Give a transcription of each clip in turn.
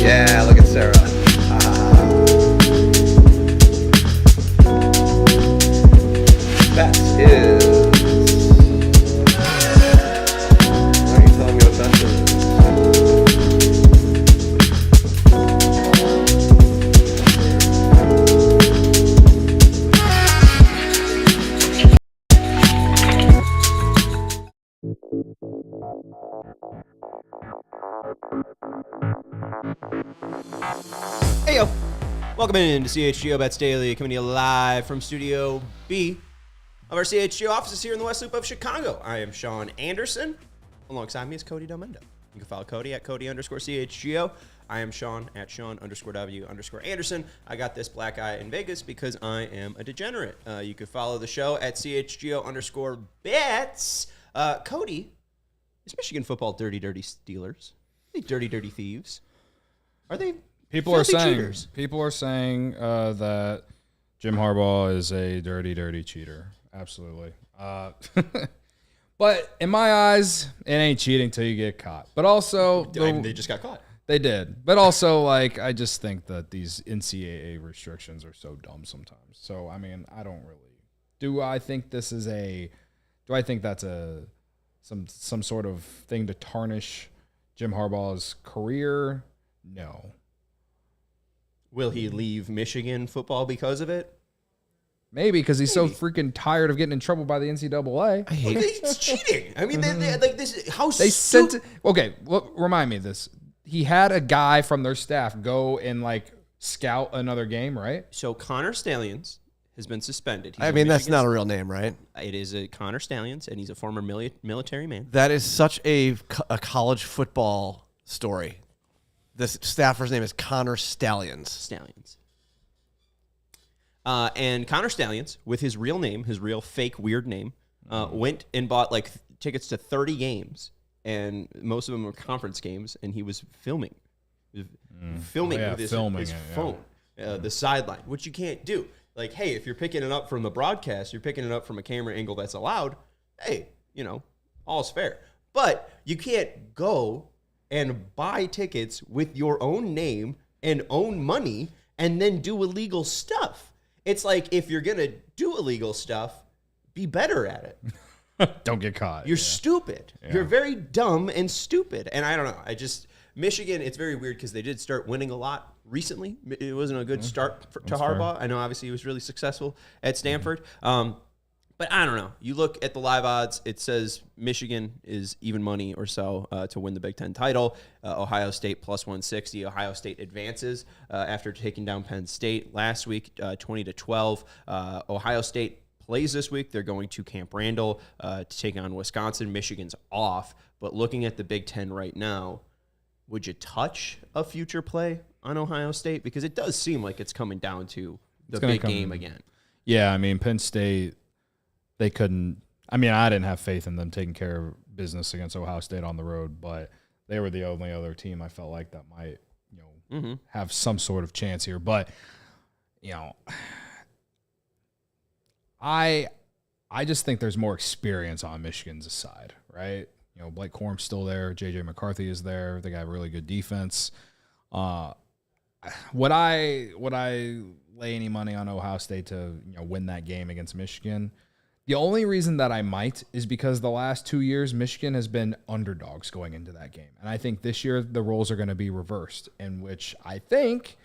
Yeah, look at Sarah. That is. Why are you telling me what that is? Hey yo, welcome in to CHGO Bets Daily, coming to you live from Studio B of our CHGO offices here in the West Loop of Chicago. I am Sean Anderson. Alongside me is Cody Delmendo. You can follow Cody at Cody_CHGO. I am Sean at Sean_W_Anderson. I got this black eye in Vegas because I am a degenerate. You can follow the show at CHGO_Bets. Cody, is Michigan football dirty Steelers? Are they dirty thieves? Are they? People are saying cheaters? That Jim Harbaugh is a dirty cheater. Absolutely. But in my eyes, it ain't cheating till you get caught. But also, They just got caught. They did. But also, I just think that these NCAA restrictions are so dumb sometimes. So, I mean, I don't really. Do I think that's some sort of thing to tarnish Jim Harbaugh's career? No. Will he leave Michigan football because of it? Maybe because he's so freaking tired of getting in trouble by the NCAA. I hate it. It's cheating. I mean, they like this. How they sent it. Okay, remind me of this. He had a guy from their staff go and scout another game, right? So Connor Stallions has been suspended. I mean, that's not a real name, right? It is a Connor Stallions, and he's a former military man. That is such a college football story. The staffer's name is Connor Stallions. And Connor Stallions, with his real name, his real fake weird name, went and bought tickets to 30 games, and most of them were conference games, and he was filming. With his phone, the sideline, which you can't do. Hey, if you're picking it up from the broadcast, you're picking it up from a camera angle that's allowed, hey, all's fair. But you can't go and buy tickets with your own name and own money and then do illegal stuff. It's like, if you're going to do illegal stuff, be better at it. Don't get caught. You're stupid. Yeah. You're very dumb and stupid. And I don't know. Michigan, it's very weird because they did start winning a lot recently. It wasn't a good start to Harbaugh. Fair. I know, obviously, he was really successful at Stanford. But I don't know. You look at the live odds, it says Michigan is even money or so to win the Big Ten title. Ohio State plus 160. Ohio State advances after taking down Penn State last week, 20-12. Ohio State plays this week. They're going to Camp Randall to take on Wisconsin. Michigan's off. But looking at the Big Ten right now, would you touch a future play on Ohio State? Because it does seem like it's coming down to the big game again. Yeah, I mean, Penn State, they couldn't. I mean, I didn't have faith in them taking care of business against Ohio State on the road, but they were the only other team I felt like that might, have some sort of chance here. But, I just think there's more experience on Michigan's side, right? Blake Corum's still there. J.J. McCarthy is there. They got really good defense. Would I lay any money on Ohio State to win that game against Michigan? The only reason that I might is because the last 2 years, Michigan has been underdogs going into that game. And I think this year the roles are going to be reversed, in which I think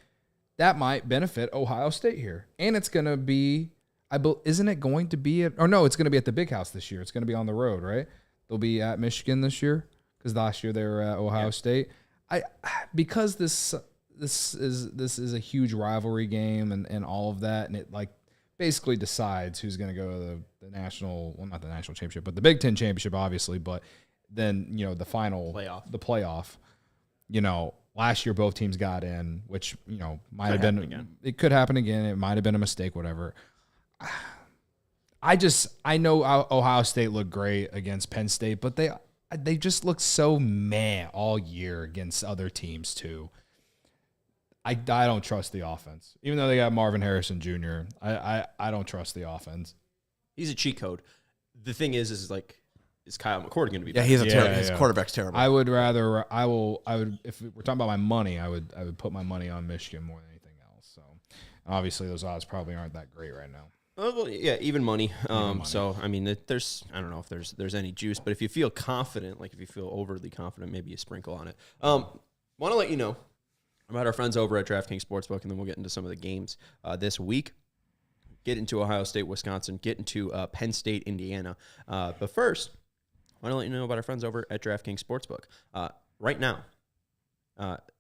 that might benefit Ohio State here. And it's going to be, isn't it going to be it's going to be at the Big House this year. It's going to be on the road, right? They'll be at Michigan this year because last year they were at Ohio State. Because this is a huge rivalry game and all of that, and it basically decides who's going to go to the national, well, not the national championship, but the Big Ten championship, obviously. But then, the final playoff, last year both teams got in, which, might have been, it could happen again. It might have been a mistake, whatever. I know Ohio State looked great against Penn State, but they just look so meh all year against other teams too. I don't trust the offense. Even though they got Marvin Harrison Jr., I don't trust the offense. He's a cheat code. The thing is is Kyle McCord going to be? Yeah, better? his quarterback's terrible. I would if we're talking about my money, I would put my money on Michigan more than anything else. So obviously those odds probably aren't that great right now. Well, yeah, even money. So I mean, I don't know if there's any juice, but if you feel confident, like if you feel overly confident, maybe you sprinkle on it. Want to let you know about our friends over at DraftKings Sportsbook, and then we'll get into some of the games this week. Get into Ohio State, Wisconsin. Get into Penn State, Indiana. But first, I want to let you know about our friends over at DraftKings Sportsbook. Right now,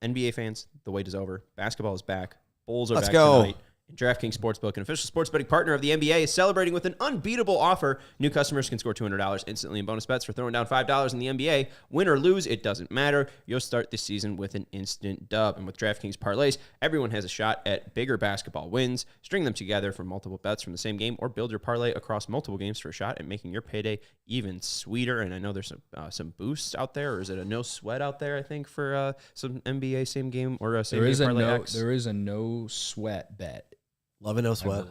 NBA fans, the wait is over. Basketball is back. Bulls are back tonight. DraftKings Sportsbook, an official sports betting partner of the NBA, is celebrating with an unbeatable offer. New customers can score $200 instantly in bonus bets for throwing down $5 in the NBA. Win or lose, it doesn't matter. You'll start the season with an instant dub. And with DraftKings parlays, everyone has a shot at bigger basketball wins. String them together for multiple bets from the same game, or build your parlay across multiple games for a shot at making your payday even sweeter. And I know there's some boosts out there, or is it a no sweat out there? I think for some NBA same game or same game parlay X. There is a no sweat bet. Love a no sweat.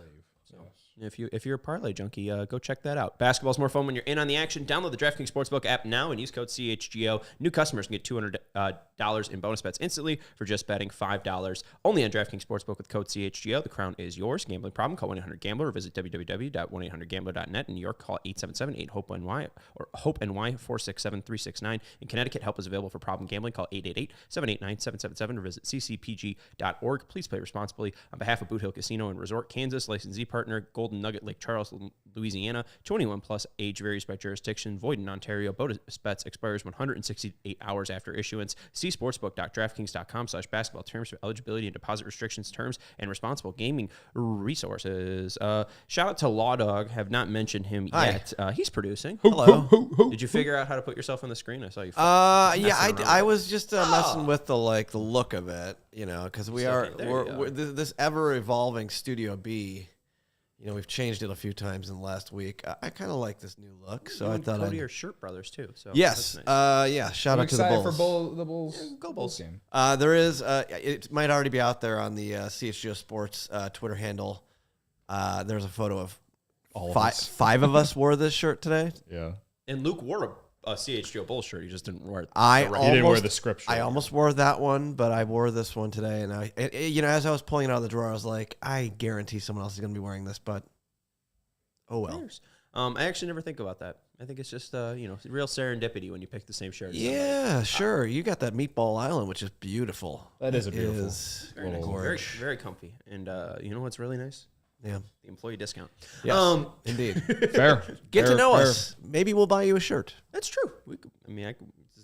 If you're a parlay junkie, go check that out. Basketball's more fun when you're in on the action. Download the DraftKings Sportsbook app now and use code CHGO. New customers can get $200 in bonus bets instantly for just betting $5. Only on DraftKings Sportsbook with code CHGO. The crown is yours. Gambling problem? Call 1-800-GAMBLER or visit www.1800gambler.net. In New York, call 877-8-HOPE-NY or HOPE-NY 467-369. In Connecticut, help is available for problem gambling. Call 888-789-777 or visit ccpg.org. Please play responsibly. On behalf of Boot Hill Casino and Resort, Kansas, licensee partner Golden Nugget, Lake Charles, Louisiana. 21 plus. Age varies by jurisdiction. Void in Ontario. Bonus bets expires 168 hours after issuance. See sportsbook.draftkings.com/basketball terms for eligibility and deposit restrictions, terms, and responsible gaming resources. Shout out to Law Dog. Have not mentioned him yet. He's producing. Hello. Did you figure out how to put yourself on the screen? I saw you. I was just messing with the look of it, because we're this ever evolving Studio B. We've changed it a few times in the last week. I kind of like this new look, so I thought Cody are shirt brothers too. So yes, nice. Shout out to the Bulls. For the Bulls. Go Bulls game. There is it might already be out there on the CHGO Sports Twitter handle. There's a photo of five of us wore this shirt today. Yeah, and Luke wore a CHGO Bulls shirt. He just didn't wear it. He didn't wear the script shirt. I almost wore that one, but I wore this one today. And as I was pulling it out of the drawer, I was like, I guarantee someone else is going to be wearing this, but oh well. I actually never think about that. I think it's just real serendipity when you pick the same shirt. Yeah, sure. You got that Meatball Island, which is beautiful. That is a beautiful. Very nice. Very, very comfy. And you know what's really nice? Yeah. The employee discount. Yes, indeed. Fair. Get to know us. Maybe we'll buy you a shirt. That's true.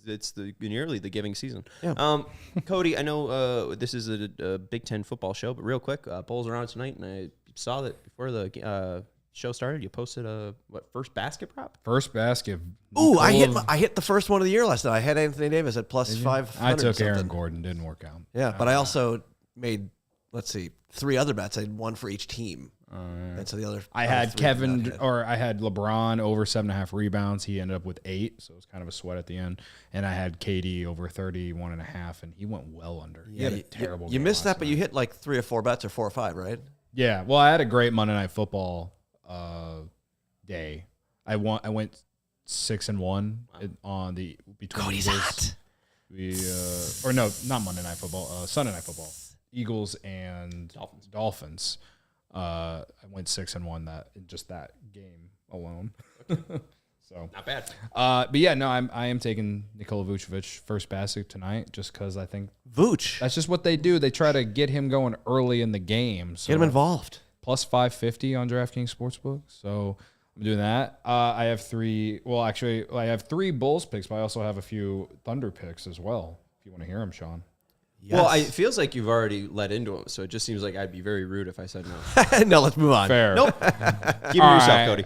It's nearly the giving season. Yeah. Cody, I know this is a Big Ten football show, but real quick, Bulls are on tonight, and I saw that before the show started, you posted a first basket prop? First basket. Ooh, I hit the first one of the year last night. I had Anthony Davis at plus 500. I took Aaron Gordon, didn't work out. Yeah, but I also made 3 other bets. I had one for each team. And so the other I had LeBron over 7.5 rebounds. He ended up with 8, so it was kind of a sweat at the end. And I had KD over 31.5, and he went well under. He had a terrible game. You missed that, but night. you hit 3 or 4 bets or 4 or 5, right? Yeah. Well, I had a great Monday Night Football day. I went 6-1 on the between Cody's Eagles. hot. Not Monday Night Football. Sunday Night Football. Eagles and Dolphins. I went 6-1 in just that game alone. So not bad. But yeah, no, I am taking Nikola Vucevic first basket tonight just because I think Vooch. that's just what they do. They try to get him going early in the game. So Get him involved. plus 550 on DraftKings Sportsbook. So I'm doing that. I have 3. Well, actually, I have 3 Bulls picks, but I also have a few Thunder picks as well. If you want to hear them, Sean. Yes. Well, it feels like you've already led into them, so it just seems like I'd be very rude if I said no. No, let's move on. Fair. Nope. Give me yourself, Cody.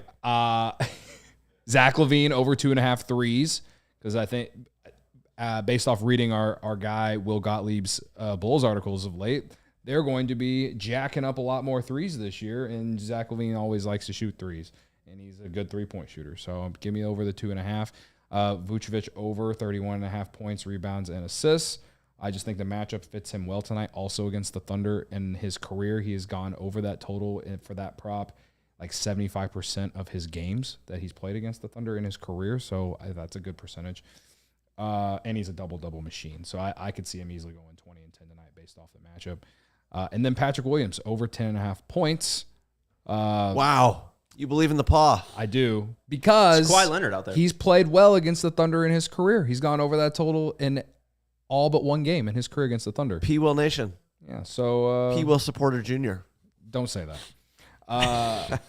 Zach LaVine over 2.5 threes because I think based off reading our guy Will Gottlieb's Bulls articles of late, they're going to be jacking up a lot more threes this year, and Zach LaVine always likes to shoot threes, and he's a good 3-point shooter. So give me over the 2.5. Vucevic over 31.5 points, rebounds, and assists. I just think the matchup fits him well tonight. Also against the Thunder in his career, he has gone over that total for that prop like 75% of his games that he's played against the Thunder in his career. So that's a good percentage. And he's a double-double machine. So I could see him easily going 20 and 10 tonight based off the matchup. And then Patrick Williams, over 10.5 points. Wow. You believe in the paw. I do. Because Kawhi Leonard out there. He's played well against the Thunder in his career. He's gone over that total in all but one game in his career against the Thunder. P. Will Nation. Yeah, so... P. Will Supporter Jr. Don't say that.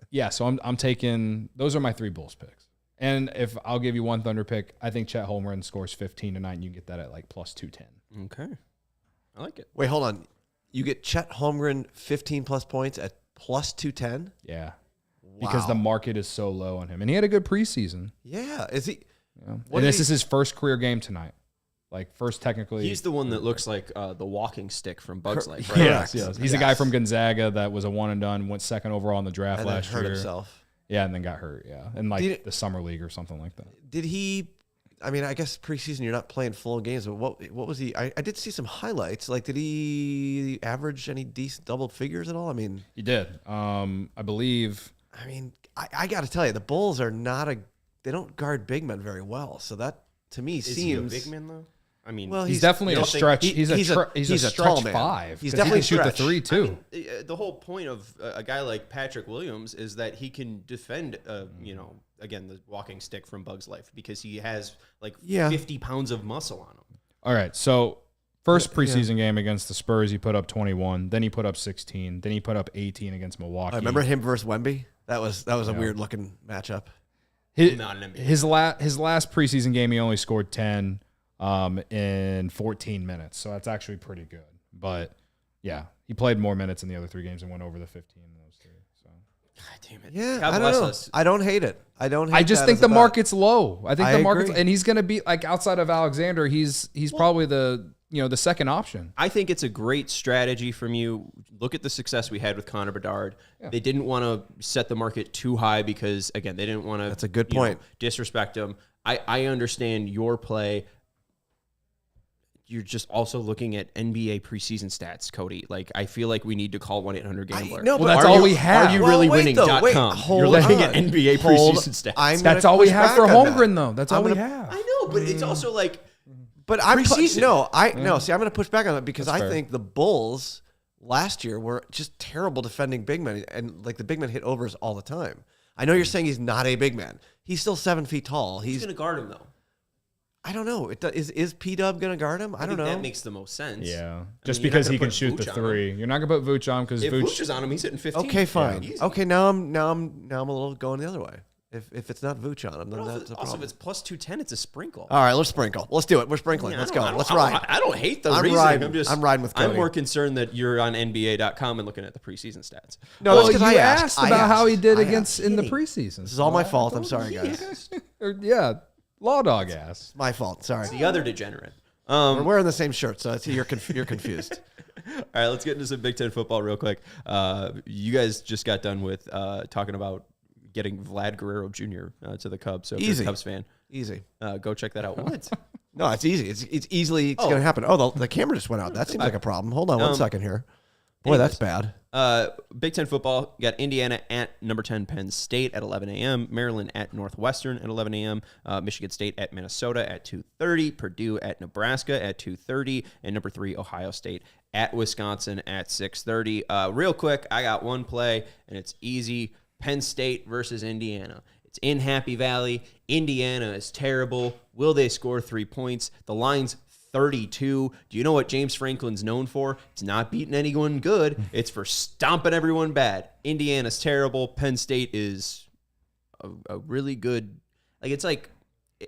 Yeah, so I'm taking... Those are my 3 Bulls picks. And if I'll give you one Thunder pick, I think Chet Holmgren scores 15 tonight, and you can get that at like plus 210. Okay. I like it. Wait, hold on. You get Chet Holmgren 15-plus points at plus 210? Yeah. Wow. Because the market is so low on him. And he had a good preseason. Yeah. Is he? Yeah. And this is his first career game tonight. Like, first technically. He's the one that looks like the walking stick from Bugs Life, right? Yes. He's a guy from Gonzaga that was a one and done, went second overall in the draft and last year. Hurt himself. Yeah, and then got hurt, In like the summer league or something like that. Did he... I mean, I guess preseason you're not playing full games, but what was he? I did see some highlights. Like, did he average any decent double figures at all? I mean... He did. I believe... I mean, I got to tell you, the Bulls are not they don't guard big men very well. So that, to me, Is seems... he a big man, though? I mean, well, he's definitely a stretch. He's a stretch tall man. 5. He's definitely he can shoot the 3 too. I mean, the whole point of a guy like Patrick Williams is that he can defend, again, the walking stick from Bugs Life because he has like 50 pounds of muscle on him. All right, so first preseason game against the Spurs, he put up 21. Then he put up 16. Then he put up 18 against Milwaukee. I remember him versus Wemby. That was a weird looking matchup. His last preseason game, he only scored 10. In 14 minutes. So that's actually pretty good. But, yeah, he played more minutes in the other 3 games and went over the 15 in those 3. So. God damn it. Yeah, God I don't bless know. us. I don't hate it. I just think the market's low. I think the market's... agree. And he's going to be, like, outside of Alexander, he's probably the second option. I think it's a great strategy from you. Look at the success we had with Connor Bedard. Yeah. They didn't want to set the market too high because, again, they didn't want to... That's a good point. Disrespect him. I understand your play. You're just also looking at NBA preseason stats, Cody. Like, I feel like we need to call 1-800-GAMBLER. No, but that's all we have. Are you really winning.com? You're looking at NBA preseason stats. That's all we have for Holmgren, though. That's all we have. I know, but it's also like... But See, I'm going to push back on that because I think the Bulls last year were just terrible defending big men, and like the big men hit overs all the time. I know you're saying he's not a big man. He's still 7 feet tall. He's going to guard him, though. I don't know. Is P-Dub going to guard him? I don't know. That makes the most sense. Yeah. Just because he can shoot the 3. You're not going to put Vooch on because Vooch is on him. He's hitting 15. Okay, fine. Yeah, okay, now I'm a little going the other way. If it's not Vooch on him, then that's a problem. Also, if it's plus 210, it's a sprinkle. All right, let's sprinkle. Let's do it. We're sprinkling. Let's go. Let's ride. I don't hate the reasoning. I'm riding with Cody. I'm more concerned that you're on NBA.com and looking at the preseason stats. No, that's because I asked about how he did in the preseason. This is all my fault. I'm sorry, guys. Yeah. Law dog ass. My fault. Sorry. It's the other degenerate. We're wearing the same shirt, so you're confused. All right, let's get into some Big Ten football real quick. You guys just got done with talking about getting Vlad Guerrero Jr. To the Cubs. So if you're a Cubs fan, easy. Go check that out. What? No, it's easy. It's easily going to happen. Oh, the camera just went out. That seems like a problem. Hold on 1 second here. Boy, that's bad. Big Ten football, got Indiana at number 10 Penn State at 11 a.m., Maryland at Northwestern at 11 a.m., Michigan State at Minnesota at 2:30, Purdue at Nebraska at 2:30, and number 3 Ohio State at Wisconsin at 6:30. Real quick, I got one play, and it's easy. Penn State versus Indiana. It's in Happy Valley. Indiana is terrible. Will they score 3 points? The line's 32. Do you know what James Franklin's known for? It's not beating anyone good. It's for stomping everyone bad. Indiana's terrible. Penn State is a really good... It's like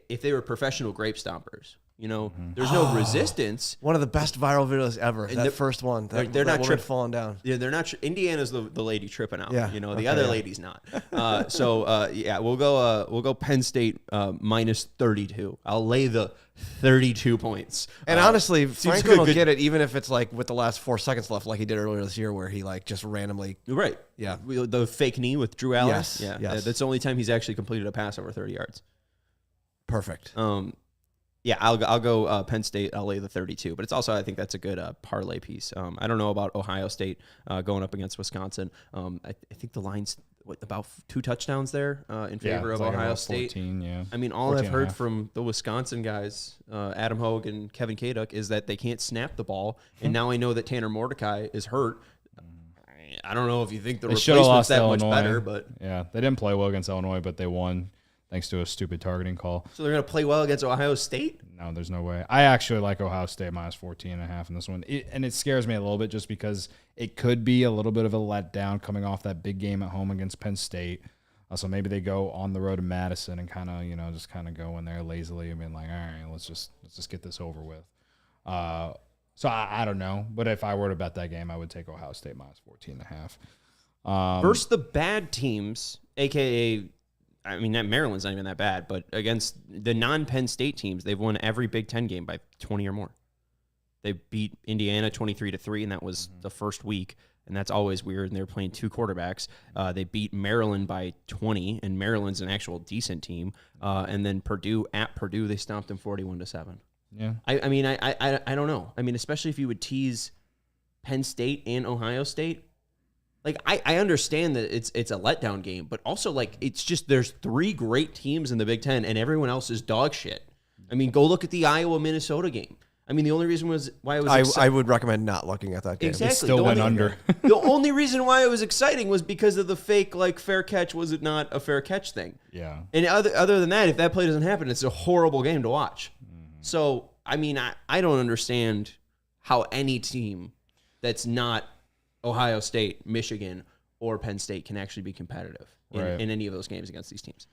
if they were professional grape stompers. You know, there's no resistance. One of the best viral videos ever. And that first one. They're not falling down. Yeah, they're not. Indiana's the lady tripping out. Yeah. You know, the other lady's not. We'll go Penn State minus 32. I'll lay the 32 points. And honestly, Franklin will get it even if it's like with the last 4 seconds left, like he did earlier this year, where he like just randomly. Right. Yeah. The fake knee with Drew Allen. Yes. Yeah. Yes. That's the only time he's actually completed a pass over 30 yards. Perfect. Yeah, I'll go Penn State. I'll lay the 32, but it's also I think that's a good parlay piece. I don't know about Ohio State going up against Wisconsin. I think the line's about 2 touchdowns there in favor of Ohio State. 14, yeah. I mean, all I've heard from the Wisconsin guys, Adam Hogue and Kevin Kaduk, is that they can't snap the ball. And now I know that Tanner Mordecai is hurt. I don't know if you think the replacement's that much better, but yeah, they didn't play well against Illinois, but they won thanks to a stupid targeting call. So they're going to play well against Ohio State? No, there's no way. I actually like Ohio State minus 14.5 in this one. And it scares me a little bit just because it could be a little bit of a letdown coming off that big game at home against Penn State. So maybe they go on the road to Madison and kind of, just kind of go in there lazily and be like, all right, let's just get this over with. So I don't know. But if I were to bet that game, I would take Ohio State minus 14.5. Versus the bad teams, a.k.a. I mean, Maryland's not even that bad, but against the non-Penn State teams, they've won every Big Ten game by 20 or more. They beat Indiana 23-3, and that was the first week, and that's always weird, and they're playing 2 quarterbacks. They beat Maryland by 20, and Maryland's an actual decent team. And then at Purdue, they stomped them 41-7. Yeah. I mean, I don't know. I mean, especially if you would tease Penn State and Ohio State. Like, I understand that it's a letdown game, but also, like, it's just there's 3 great teams in the Big Ten, and everyone else is dog shit. I mean, go look at the Iowa-Minnesota game. I mean, the only reason why it was I would recommend not looking at that game. Exactly. It still went under. The only reason why it was exciting was because of the fake, like, fair catch was it not a fair catch thing. Yeah. And other than that, if that play doesn't happen, it's a horrible game to watch. So, I mean, I don't understand how any team that's not Ohio State, Michigan, or Penn State can actually be competitive in any of those games against these teams.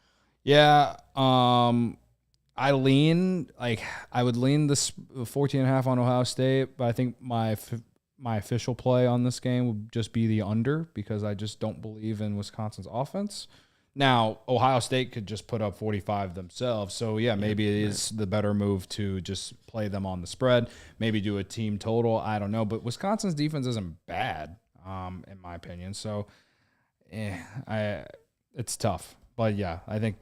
Yeah. I would lean this 14.5 on Ohio State, but I think my official play on this game would just be the under because I just don't believe in Wisconsin's offense. Now, Ohio State could just put up 45 themselves. So, yeah, maybe it is the better move to just play them on the spread, maybe do a team total. I don't know. But Wisconsin's defense isn't bad, in my opinion. So, it's tough. But, yeah, I think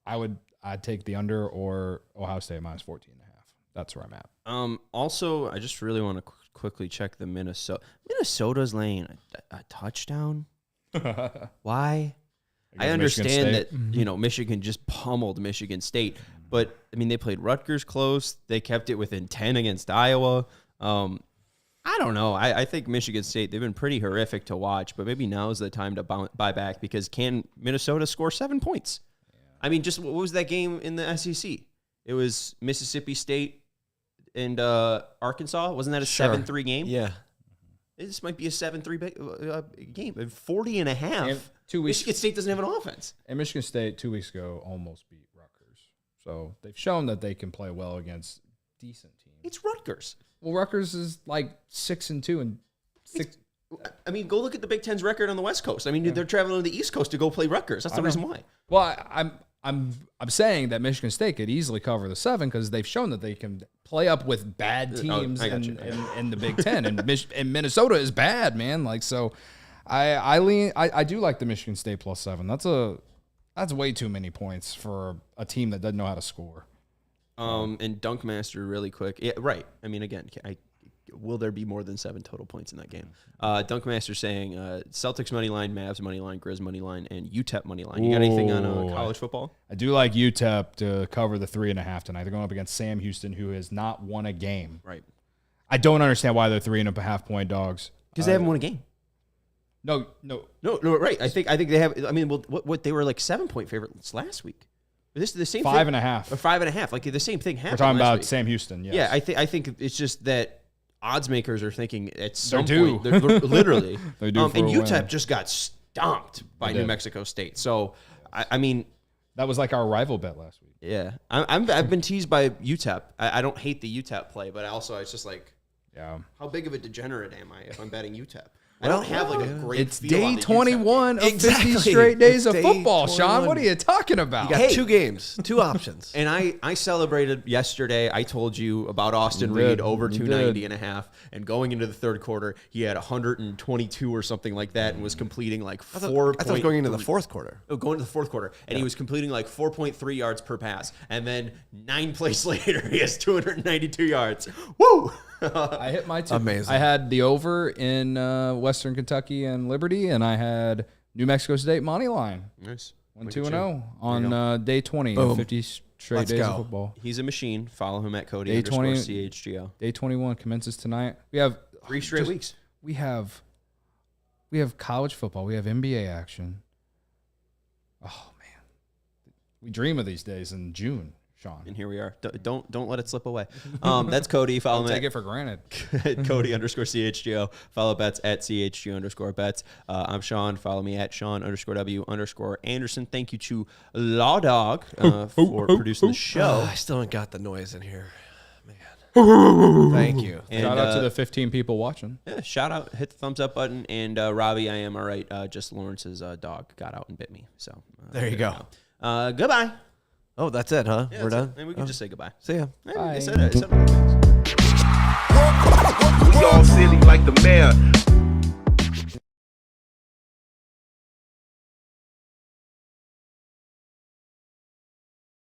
I'd take the under or Ohio State minus 14.5. That's where I'm at. Also, I just really want to quickly check the Minnesota. Minnesota's laying a touchdown. Why? I understand that, Michigan just pummeled Michigan State, but, I mean, they played Rutgers close. They kept it within 10 against Iowa. I don't know. I think Michigan State, they've been pretty horrific to watch, but maybe now is the time to buy back because can Minnesota score 7 points? Yeah. I mean, just what was that game in the SEC? It was Mississippi State and Arkansas. Wasn't that a 7-3 game? Yeah. This might be a 7-3 game. 40.5. And 2 weeks. Michigan State doesn't have an offense. And Michigan State 2 weeks ago almost beat Rutgers. So they've shown that they can play well against decent teams. It's Rutgers. Well, Rutgers is like 6-2 and 6. I mean, go look at the Big Ten's record on the West Coast. I mean, they're traveling to the East Coast to go play Rutgers. That's the reason why. Well, I'm saying that Michigan State could easily cover the 7 because they've shown that they can play up with bad teams in the Big Ten, and Minnesota is bad, man. Like so, I do like the Michigan State plus 7. That's way too many points for a team that doesn't know how to score. And Dunkmaster really quick. Yeah, right. I mean, again, will there be more than 7 total points in that game? Dunkmaster saying Celtics money line, Mavs money line, Grizz money line, and UTEP money line. You got anything on college football? I do like UTEP to cover the 3.5 tonight. They're going up against Sam Houston, who has not won a game. Right. I don't understand why they're 3.5 point dogs. Because they haven't won a game. No. Right. I think they have. I mean, what they were like 7-point favorites last week. This is the same 5.5 or 5.5. Like the same thing happened. We're talking about week. Sam Houston. Yes. Yeah, I think it's just that odds makers are thinking at some point. They're literally. They do. And UTEP just got stomped by New Mexico State. So I mean, that was like our rival bet last week. Yeah, I've been teased by UTEP. I don't hate the UTEP play, but it's just like, how big of a degenerate am I if I'm betting UTEP? I don't have like a great. It's day 21 of 50 straight days of football, 21. Sean. What are you talking about? You got 2 games, 2 options. And I celebrated yesterday. I told you about Austin Reed over 290.5, and going into the third quarter, he had 122 or something like that, and was completing like 4. I thought going into the fourth quarter. Oh, going into the fourth quarter, and he was completing like 4.3 yards per pass, and then 9 plays later, he has 292 yards. Woo! I hit my 2. Amazing. I had the over in Western Kentucky and Liberty, and I had New Mexico State money line. Nice. 1-2-0 on day 20 of 50 straight days of football. He's a machine. Follow him at Cody _CHGO. Day 21 commences tonight. We have 3 straight weeks. We have college football. We have NBA action. Oh man, we dream of these days in June, Sean. And here we are. Don't let it slip away. That's Cody. Follow him. Take it for granted. Cody _CHGO. Follow Bets at CHGO _Bets. I'm Sean. Follow me at Sean_W_Anderson. Thank you to Law Dog for producing the show. I still ain't got the noise in here. Man. Thank you. And, shout out to the 15 people watching. Yeah, shout out. Hit the thumbs up button. And Robbie, I am all right. Just Lawrence's dog got out and bit me. So there you go. Goodbye. Oh, that's it, huh? Yeah, we're done? And we can just say goodbye. See ya. Bye. Bye. I said all the things. We all silly like the mayor.